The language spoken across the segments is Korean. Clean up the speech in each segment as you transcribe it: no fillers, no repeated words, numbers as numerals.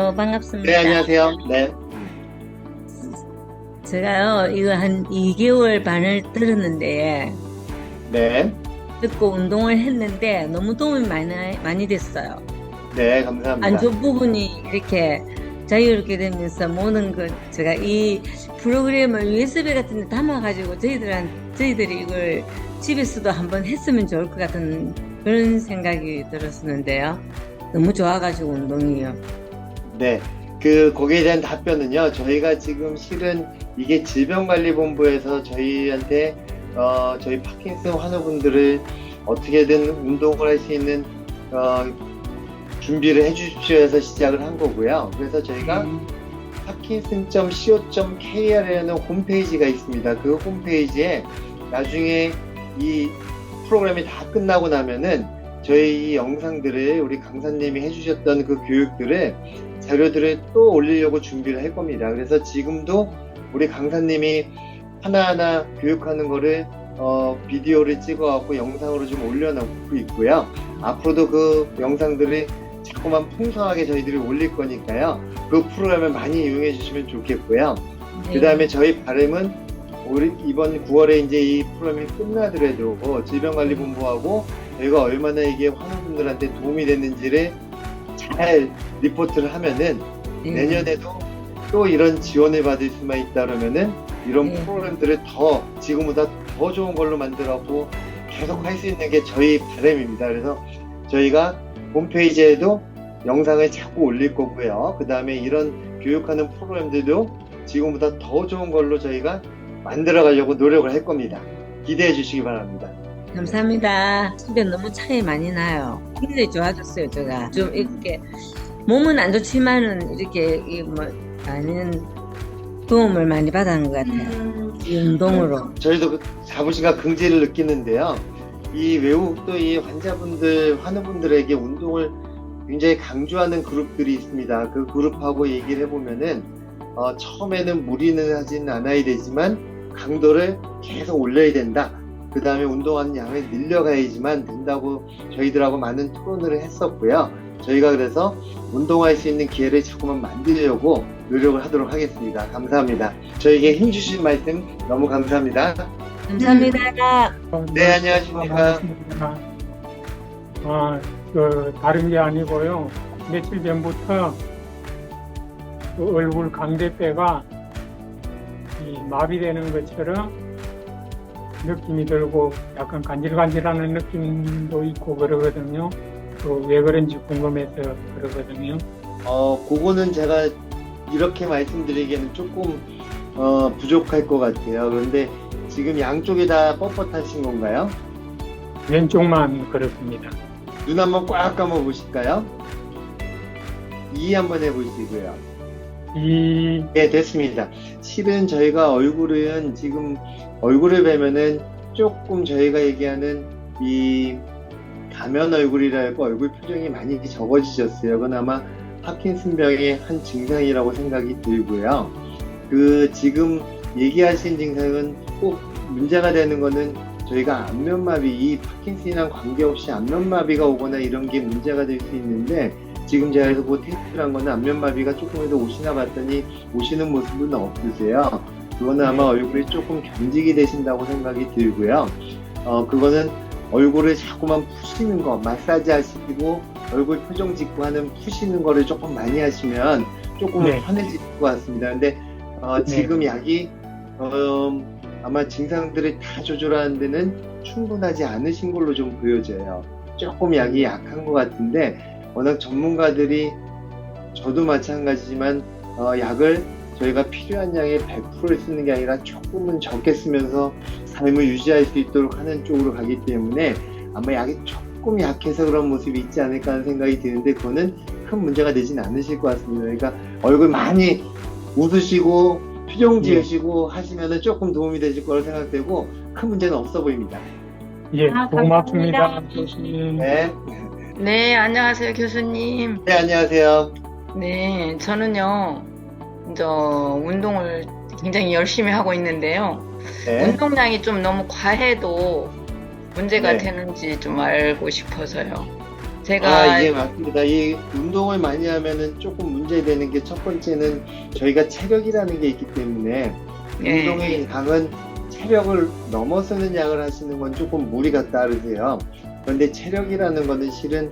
안녕하세요. 네, 반갑습니다. 안녕하세요. 네, 제가요, 이거 한 2개월 반을 들었는데, 네, 듣고 운동을 했는데, 너무 도움이 많이 됐어요. 네, 감사합니다. 안쪽 부분이 이렇게 자유롭게 되면서 모든 제가 이 프로그램을 USB 같은 데 담아가지고 저희들이 이걸 집에서도 한번 했으면 좋을 것 같은 그런 생각이 들었었는데요. 너무 좋아가지고 운동이요. 네, 거기에 대한 답변은요, 저희가 지금 실은 이게 질병관리본부에서 저희한테, 저희 파킨슨 환우분들을 어떻게든 운동을 할 수 있는, 어, 준비를 해주십시오 해서 시작을 한 거고요. 그래서 저희가 parkinson.co.kr이라는 홈페이지가 있습니다. 그 홈페이지에 나중에 이 프로그램이 다 끝나고 나면은 저희 이 영상들을 우리 강사님이 해주셨던 그 교육들을 자료들을 또 올리려고 준비를 할 겁니다. 그래서 지금도 우리 강사님이 하나하나 교육하는 거를 비디오를 찍어갖고 영상으로 좀 올려놓고 있고요. 앞으로도 그 영상들을 자꾸만 풍성하게 저희들이 올릴 거니까요. 그 프로그램을 많이 이용해 주시면 좋겠고요. 그 다음에 저희 바람은 우리 이번 9월에 이제 이 프로그램이 끝나더라도 질병관리본부하고 저희가 얼마나 이게 환우분들한테 도움이 됐는지를 잘 리포트를 하면은 내년에도 또 이런 지원을 받을 수만 있다 그러면은 이런 프로그램들을 더 지금보다 더 좋은 걸로 만들었고 계속 할 수 있는 게 저희 바람입니다. 그래서 저희가 홈페이지에도 영상을 자꾸 올릴 거고요. 그 다음에 이런 교육하는 프로그램들도 지금보다 더 좋은 걸로 저희가 만들어 가려고 노력을 할 겁니다. 기대해 주시기 바랍니다. 감사합니다. 근데 너무 차이 많이 나요. 굉장히 좋아졌어요, 제가. 좀 이렇게, 몸은 안 좋지만은 이렇게, 많은 도움을 많이 받은 것 같아요. 이 운동으로. 저희도 자부심과 긍지를 느끼는데요. 이 외국도 이 환자분들, 환우분들에게 운동을 굉장히 강조하는 그룹들이 있습니다. 그 그룹하고 얘기를 해보면은, 처음에는 무리는 하지는 않아야 되지만, 강도를 계속 올려야 된다. 그 다음에 운동하는 양을 늘려가야지만 된다고 저희들하고 많은 토론을 했었고요. 저희가 그래서 운동할 수 있는 기회를 자꾸만 만들려고 노력을 하도록 하겠습니다. 감사합니다. 저에게 힘주신 말씀 너무 감사합니다. 감사합니다. 네, 안녕하십니까. 다른 게 아니고요. 며칠 전부터 그 얼굴 강대뼈가 마비되는 것처럼 느낌이 들고 약간 간질간질하는 느낌도 있고 그러거든요. 왜 그런지 궁금해서 그러거든요. 그거는 제가 이렇게 말씀드리기에는 조금 부족할 것 같아요. 그런데 지금 양쪽이 다 뻣뻣하신 건가요? 왼쪽만 그렇습니다. 눈 한번 꽉 감아 보실까요? 이 한번 해보시고요. 네, 됐습니다. 실은 저희가 얼굴은 지금 얼굴을 뵈면은 조금 저희가 얘기하는 이 가면 얼굴이라고 얼굴 표정이 많이 적어지셨어요. 그건 아마 파킨슨병의 한 증상이라고 생각이 들고요. 지금 얘기하신 증상은 꼭 문제가 되는 거는 저희가 안면마비, 이 파킨슨이랑 관계없이 안면마비가 오거나 이런 게 문제가 될 수 있는데 지금 제가 해서 그 테스트를 한 거는 안면마비가 조금이라도 오시나 봤더니 오시는 모습은 없으세요. 그거는 아마 얼굴이 조금 경직이 되신다고 생각이 들고요. 그거는 얼굴을 자꾸만 푸시는 거, 마사지 하시고 얼굴 표정 짓고 하는 푸시는 거를 조금 많이 하시면 조금 편해질 것 같습니다. 근데 지금 약이 아마 증상들을 다 조절하는 데는 충분하지 않으신 걸로 좀 보여져요. 조금 약이 약한 것 같은데 워낙 전문가들이 저도 마찬가지지만 약을 저희가 필요한 양의 100%를 쓰는 게 아니라 조금은 적게 쓰면서 삶을 유지할 수 있도록 하는 쪽으로 가기 때문에 아마 약이 조금 약해서 그런 모습이 있지 않을까 하는 생각이 드는데 그거는 큰 문제가 되진 않으실 것 같습니다. 그러니까 얼굴 많이 웃으시고 표정 지으시고 하시면은 조금 도움이 되실 거로 생각되고 큰 문제는 없어 보입니다. 예, 고맙습니다, 교수님. 네. 네, 안녕하세요, 교수님. 네, 안녕하세요. 네, 저는요, 운동을 굉장히 열심히 하고 있는데요. 네. 운동량이 좀 너무 과해도 문제가 네. 되는지 좀 알고 싶어서요. 제가 예, 맞습니다. 이 운동을 많이 하면은 조금 문제되는 게 첫 번째는 저희가 체력이라는 게 있기 때문에 예. 운동의 양은 체력을 넘어서는 양을 하시는 건 조금 무리가 따르세요. 그런데 체력이라는 거는 실은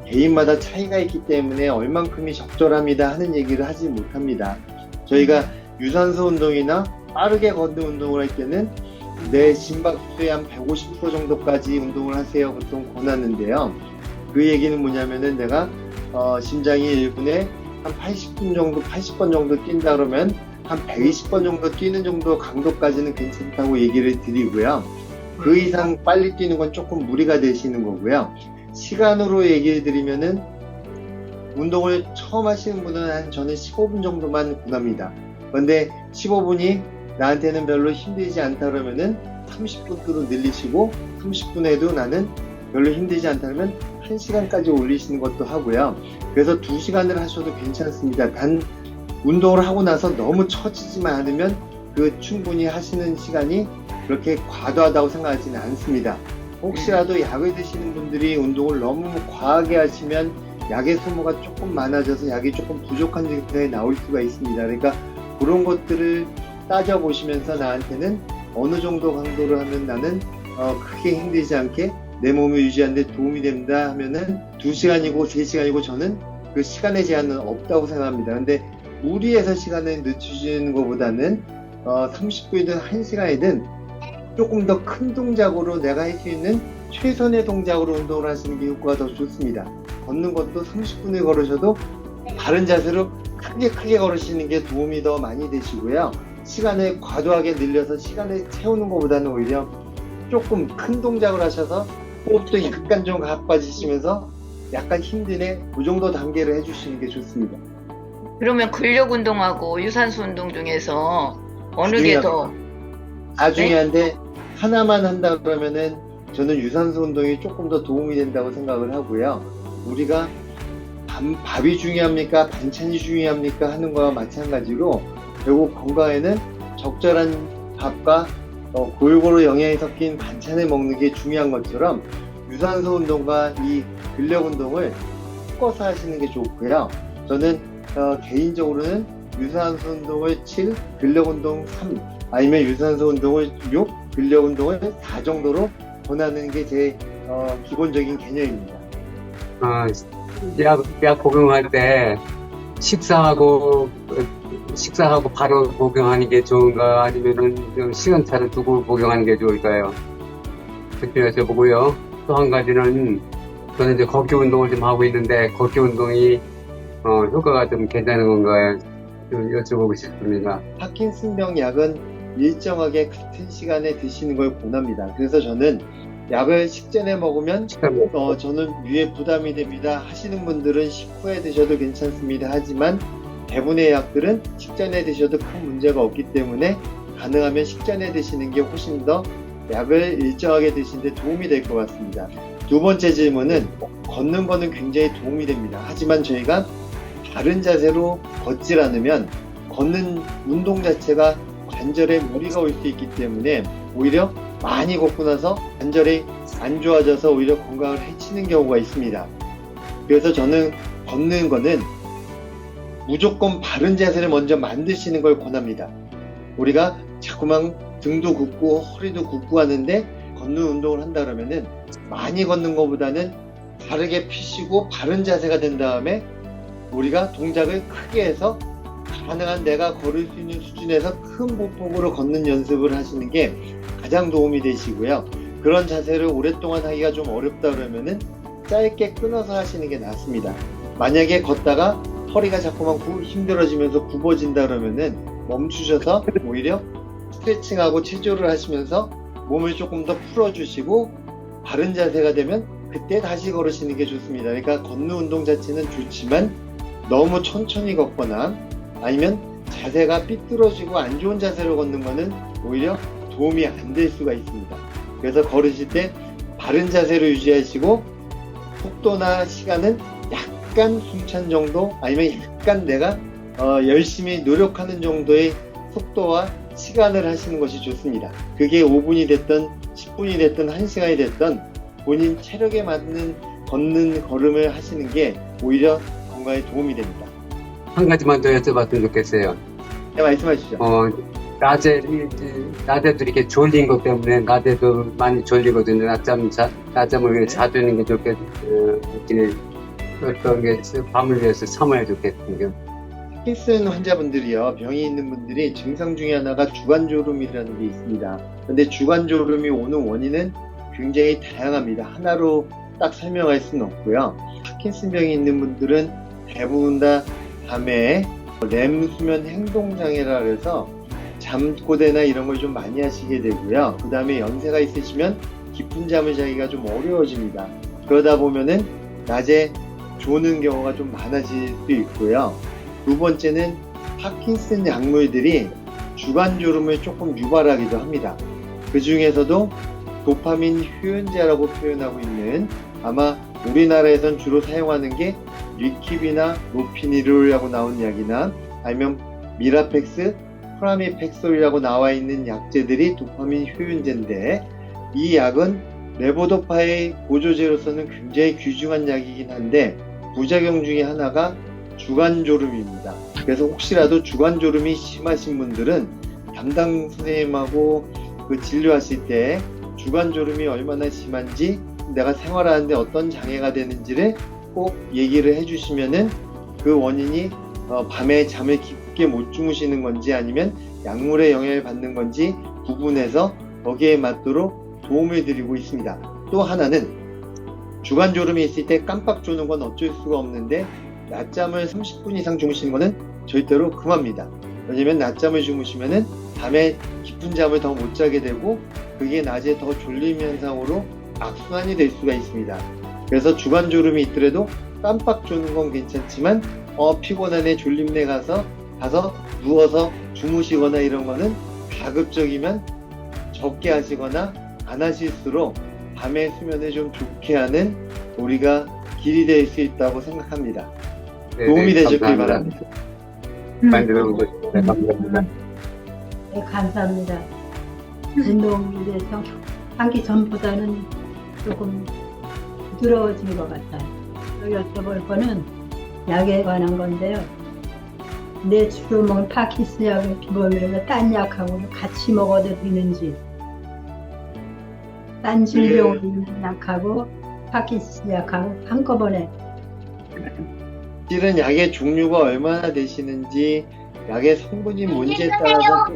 개인마다 차이가 있기 때문에 얼만큼이 적절합니다 하는 얘기를 하지 못합니다. 저희가 유산소 운동이나 빠르게 걷는 운동을 할 때는 내 심박수의 한 150% 정도까지 운동을 하세요 보통 권하는데요. 그 얘기는 뭐냐면은 내가 심장이 1분에 한 80분 정도, 80번 정도 뛴다 그러면 한 120번 정도 뛰는 정도 강도까지는 괜찮다고 얘기를 드리고요. 그 이상 빨리 뛰는 건 조금 무리가 되시는 거고요. 시간으로 얘기를 드리면은 운동을 처음 하시는 분은 저는 15분 정도만 권합니다. 그런데 15분이 나한테는 별로 힘들지 않다 그러면은 30분으로 늘리시고 30분에도 나는 별로 힘들지 않다 그러면 1시간까지 올리시는 것도 하고요. 그래서 2시간을 하셔도 괜찮습니다. 단 운동을 하고 나서 너무 처지지만 않으면 그 충분히 하시는 시간이 그렇게 과도하다고 생각하지는 않습니다. 혹시라도 약을 드시는 분들이 운동을 너무 과하게 하시면 약의 소모가 조금 많아져서 약이 조금 부족한 증상이 나올 수가 있습니다. 그러니까 그런 것들을 따져보시면서 나한테는 어느 정도 강도를 하면 나는 크게 힘들지 않게 내 몸을 유지하는 데 도움이 된다 하면은 2시간이고 3시간이고 저는 그 시간의 제한은 없다고 생각합니다. 근데 무리해서 시간을 늦추시는 것보다는 30분이든 1시간이든 조금 더 큰 동작으로 내가 할 수 있는 최선의 동작으로 운동을 하시는 게 효과가 더 좋습니다. 걷는 것도 30분을 걸으셔도 바른 자세로 크게 걸으시는 게 도움이 더 많이 되시고요. 시간을 과도하게 늘려서 시간을 채우는 것보다는 오히려 조금 큰 동작을 하셔서 호흡도 약간 좀 가빠지시면서 약간 힘드네 그 정도 단계를 해주시는 게 좋습니다. 그러면 근력 운동하고 유산소 운동 중에서 어느 게 더? 다 중요한데 하나만 한다 그러면은 저는 유산소 운동이 조금 더 도움이 된다고 생각을 하고요. 우리가 밥이 중요합니까? 반찬이 중요합니까? 하는 거와 마찬가지로 결국 건강에는 적절한 밥과 골고루 영양이 섞인 반찬을 먹는 게 중요한 것처럼 유산소 운동과 이 근력 운동을 섞어서 하시는 게 좋고요. 저는 개인적으로는 유산소 운동을 7, 근력 운동 3, 아니면 유산소 운동을 6, 근력 운동을 4 정도로 권하는 게 제 기본적인 개념입니다. 약 복용할 때 식사하고 바로 복용하는 게 좋은가 아니면은 좀 시간차를 두고 복용하는 게 좋을까요? 그렇게 여쭤보고요. 또 한 가지는 저는 이제 걷기 운동을 좀 하고 있는데 걷기 운동이 효과가 좀 괜찮은 건가요? 좀 여쭤보고 싶습니다. 파킨슨병 약은 일정하게 같은 시간에 드시는 걸 권합니다. 그래서 저는 약을 식전에 먹으면 저는 뇌에 부담이 됩니다 하시는 분들은 식후에 드셔도 괜찮습니다. 하지만 대부분의 약들은 식전에 드셔도 큰 문제가 없기 때문에 가능하면 식전에 드시는 게 훨씬 더 약을 일정하게 드시는데 도움이 될 것 같습니다. 두 번째 질문은 걷는 거는 굉장히 도움이 됩니다. 하지만 저희가 바른 자세로 걷질 않으면 걷는 운동 자체가 관절에 무리가 올 수 있기 때문에 오히려 많이 걷고 나서 관절이 안 좋아져서 오히려 건강을 해치는 경우가 있습니다. 그래서 저는 걷는 거는 무조건 바른 자세를 먼저 만드시는 걸 권합니다. 우리가 자꾸만 등도 굽고 허리도 굽고 하는데 걷는 운동을 한다 그러면은 많이 걷는 것보다는 바르게 피시고 바른 자세가 된 다음에 우리가 동작을 크게 해서 가능한 내가 걸을 수 있는 수준에서 큰 보폭으로 걷는 연습을 하시는 게 가장 도움이 되시고요. 그런 자세를 오랫동안 하기가 좀 어렵다 그러면은 짧게 끊어서 하시는 게 낫습니다. 만약에 걷다가 허리가 자꾸만 힘들어지면서 굽어진다 그러면은 멈추셔서 오히려 스트레칭하고 체조를 하시면서 몸을 조금 더 풀어주시고 바른 자세가 되면 그때 다시 걸으시는 게 좋습니다. 그러니까 걷는 운동 자체는 좋지만 너무 천천히 걷거나 아니면 자세가 삐뚤어지고 안 좋은 자세로 걷는 거는 오히려 도움이 안 될 수가 있습니다. 그래서 걸으실 때 바른 자세로 유지하시고 속도나 시간은 약간 숨찬 정도 아니면 약간 내가 열심히 노력하는 정도의 속도와 시간을 하시는 것이 좋습니다. 그게 5분이 됐든 10분이 됐든 1시간이 됐든 본인 체력에 맞는 걷는 걸음을 하시는 게 오히려 건강에 도움이 됩니다. 한 가지만 더 여쭤봤으면 좋겠어요. 네, 말씀하시죠. 낮에도 이렇게 졸린 것 때문에 낮에도 많이 졸리거든요. 낮잠을 자주는 게 이렇게 어떤 게 밤을 위해서 참아야 좋겠군요. 파킨슨 환자분들이요, 병이 있는 분들이 증상 중에 하나가 주간졸음이라는 게 있습니다. 근데 주간졸음이 오는 원인은 굉장히 다양합니다. 하나로 딱 설명할 수는 없고요. 파킨슨병이 있는 분들은 대부분 다 밤에 렘 수면 행동장애라 그래서 잠꼬대나 이런 걸 좀 많이 하시게 되고요. 그 다음에 연세가 있으시면 깊은 잠을 자기가 좀 어려워집니다. 그러다 보면은 낮에 조는 경우가 좀 많아질 수 있고요. 두 번째는 파킨슨 약물들이 주간졸음을 조금 유발하기도 합니다. 그 중에서도 도파민 효연제라고 표현하고 있는, 아마 우리나라에선 주로 사용하는 게 리퀴비나 로피니롤이라고 나온 약이나 아니면 미라펙스, 프라미펙솔이라고 나와 있는 약제들이 도파민 효연제인데, 이 약은 레보도파의 보조제로서는 굉장히 귀중한 약이긴 한데 부작용 중에 하나가 주간졸음입니다. 그래서 혹시라도 주간졸음이 심하신 분들은 담당 선생님하고 그 진료하실 때 주간졸음이 얼마나 심한지, 내가 생활하는데 어떤 장애가 되는지를 꼭 얘기를 해주시면은 그 원인이 밤에 잠을 깊게 못 주무시는 건지 아니면 약물의 영향을 받는 건지 구분해서 거기에 맞도록 도움을 드리고 있습니다. 또 하나는 주간졸음이 있을 때 깜빡 조는 건 어쩔 수가 없는데 낮잠을 30분 이상 주무시는 거는 절대로 금합니다. 왜냐면 낮잠을 주무시면은 밤에 깊은 잠을 더 못 자게 되고 그게 낮에 더 졸림 현상으로 악순환이 될 수가 있습니다. 그래서 주간졸음이 있더라도 깜빡 조는 건 괜찮지만 피곤하네 졸림내 가서 누워서 주무시거나 이런 거는 가급적이면 적게 하시거나 안 하실수록 밤의 수면을 좀 좋게 하는 우리가 길이 될 수 있다고 생각합니다. 도움이 되셨길 바랍니다. 많이 들어보고 감사합니다. 네, 감사합니다. 운동에 대해서 하기 전보다는 조금 부드러워진 것 같아요. 여쭤볼 거는 약에 관한 건데요. 내 주로 먹는 파킨슨 약을 기본으로 딴 약하고 같이 먹어도 되는지, 딴 질병 있는 약하고 파킨슨 약하고 한꺼번에. 실은 약의 종류가 얼마나 되시는지, 약의 성분이 뭔지에 따라서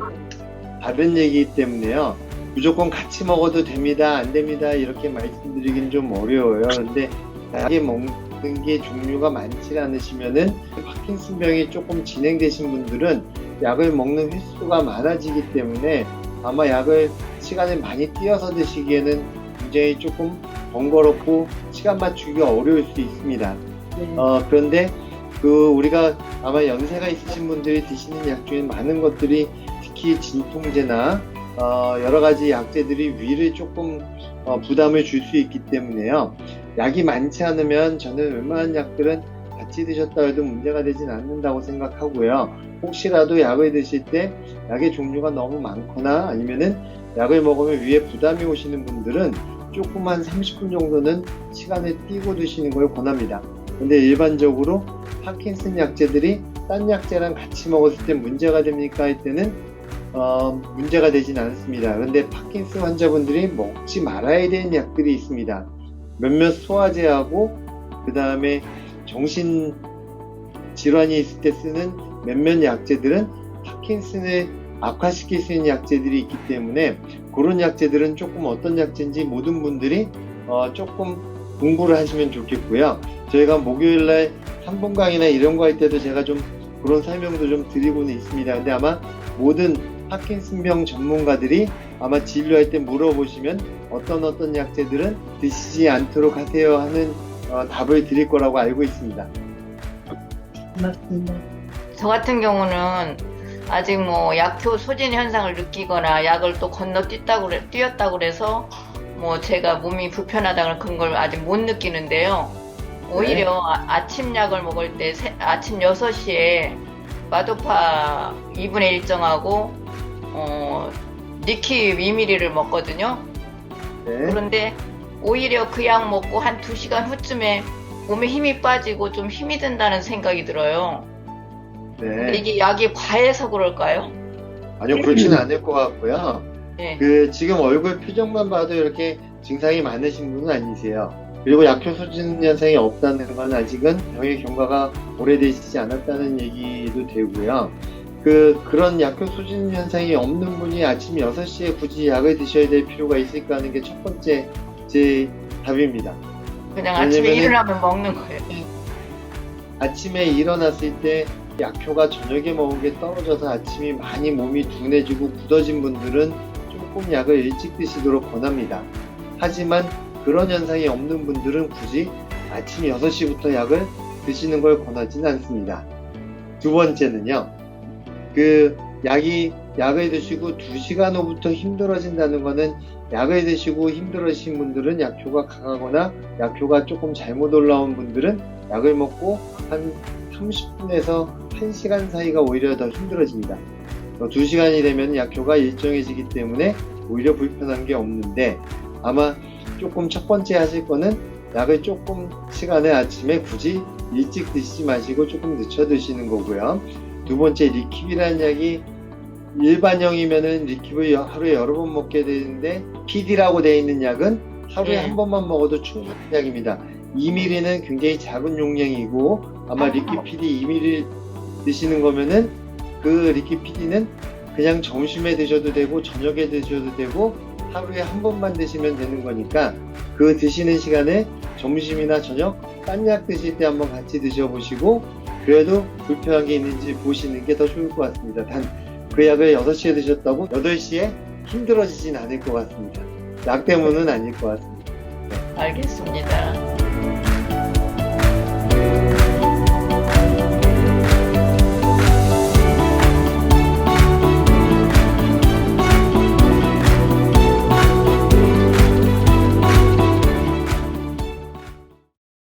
다른 얘기이기 때문에요. 무조건 같이 먹어도 됩니다, 안 됩니다 이렇게 말씀드리긴 좀 어려워요. 근데 약에 먹는 게 종류가 많지 않으시면은 파킨슨병이 조금 진행되신 분들은 약을 먹는 횟수가 많아지기 때문에 아마 약을 시간을 많이 띄어서 드시기에는 굉장히 조금 번거롭고 시간 맞추기가 어려울 수 있습니다. 네. 그런데 우리가 아마 연세가 있으신 분들이 드시는 약 중에 많은 것들이 특히 진통제나 여러 가지 약제들이 위를 조금 부담을 줄 수 있기 때문에요. 약이 많지 않으면 저는 웬만한 약들은 같이 드셨다 해도 문제가 되진 않는다고 생각하고요. 혹시라도 약을 드실 때 약의 종류가 너무 많거나 아니면은 약을 먹으면 위에 부담이 오시는 분들은 조금 한 30분 정도는 시간을 띄고 드시는 걸 권합니다. 근데 일반적으로 파킨슨 약제들이 딴 약제랑 같이 먹었을 때 문제가 됩니까? 할 때는 문제가 되진 않습니다. 그런데 파킨슨 환자분들이 먹지 말아야 되는 약들이 있습니다. 몇몇 소화제하고 그 다음에 정신 질환이 있을 때 쓰는 몇몇 약제들은 파킨슨을 악화시킬 수 있는 약제들이 있기 때문에 그런 약제들은 조금 어떤 약제인지 모든 분들이 조금 공부를 하시면 좋겠고요. 저희가 목요일날 3분 강의나 이런 거 할 때도 제가 좀 그런 설명도 좀 드리고는 있습니다. 근데 아마 모든 파킨슨병 전문가들이 아마 진료할 때 물어보시면 어떤 약제들은 드시지 않도록 하세요 하는 답을 드릴 거라고 알고 있습니다. 고맙습니다. 저 같은 경우는 아직 뭐 약효 소진 현상을 느끼거나 약을 또 뛰었다고 그래서 뭐 제가 몸이 불편하다는 그런 걸 아직 못 느끼는데요. 오히려 아침 약을 먹을 때 아침 6시에 마도파 2분의 1정하고 니키 위미리를 먹거든요. 네. 그런데 오히려 그 약 먹고 한 2시간 후쯤에 몸에 힘이 빠지고 좀 힘이 든다는 생각이 들어요. 근데 네. 이게 약이 과해서 그럴까요? 아니요, 그렇지는 않을 것 같고요. 네. 지금 얼굴 표정만 봐도 이렇게 증상이 많으신 분은 아니세요. 그리고 약효 소진 현상이 없다는 건 아직은 병의 경과가 오래되시지 않았다는 얘기도 되고요. 그런 약효 소진 현상이 없는 분이 아침 6시에 굳이 약을 드셔야 될 필요가 있을까 하는 게 첫 번째 제 답입니다. 그냥 아침에 왜냐면은- 일어나면 먹는 거예요. 아침에 일어났을 때 약효가 저녁에 먹은 게 떨어져서 아침이 많이 몸이 둔해지고 굳어진 분들은 조금 약을 일찍 드시도록 권합니다. 하지만 그런 현상이 없는 분들은 굳이 아침 6시부터 약을 드시는 걸 권하지는 않습니다. 두 번째는요, 약을 드시고 2시간 후부터 힘들어진다는 거는 약을 드시고 힘들어지신 분들은 약효가 강하거나 약효가 조금 잘못 올라온 분들은 약을 먹고 한 30분에서 1시간 사이가 오히려 더 힘들어집니다. 2시간이 되면 약효가 일정해지기 때문에 오히려 불편한 게 없는데, 아마 조금 첫 번째 하실 거는 약을 조금 시간을 아침에 굳이 일찍 드시지 마시고 조금 늦춰 드시는 거고요. 두 번째, 리킵이라는 약이 일반형이면은 리킵을 하루에 여러 번 먹게 되는데, PD라고 되어 있는 약은 하루에 한 번만 먹어도 충분한 약입니다. 2ml는 굉장히 작은 용량이고, 아마 리퀴 PD 2ml 드시는 거면은 그 리퀴 PD는 그냥 점심에 드셔도 되고 저녁에 드셔도 되고 하루에 한 번만 드시면 되는 거니까, 그 드시는 시간에 점심이나 저녁 딴 약 드실 때 한번 같이 드셔보시고 그래도 불편한 게 있는지 보시는 게 더 좋을 것 같습니다. 단 그 약을 6시에 드셨다고 8시에 힘들어지진 않을 것 같습니다. 약 때문은 아닐 것 같습니다. 알겠습니다.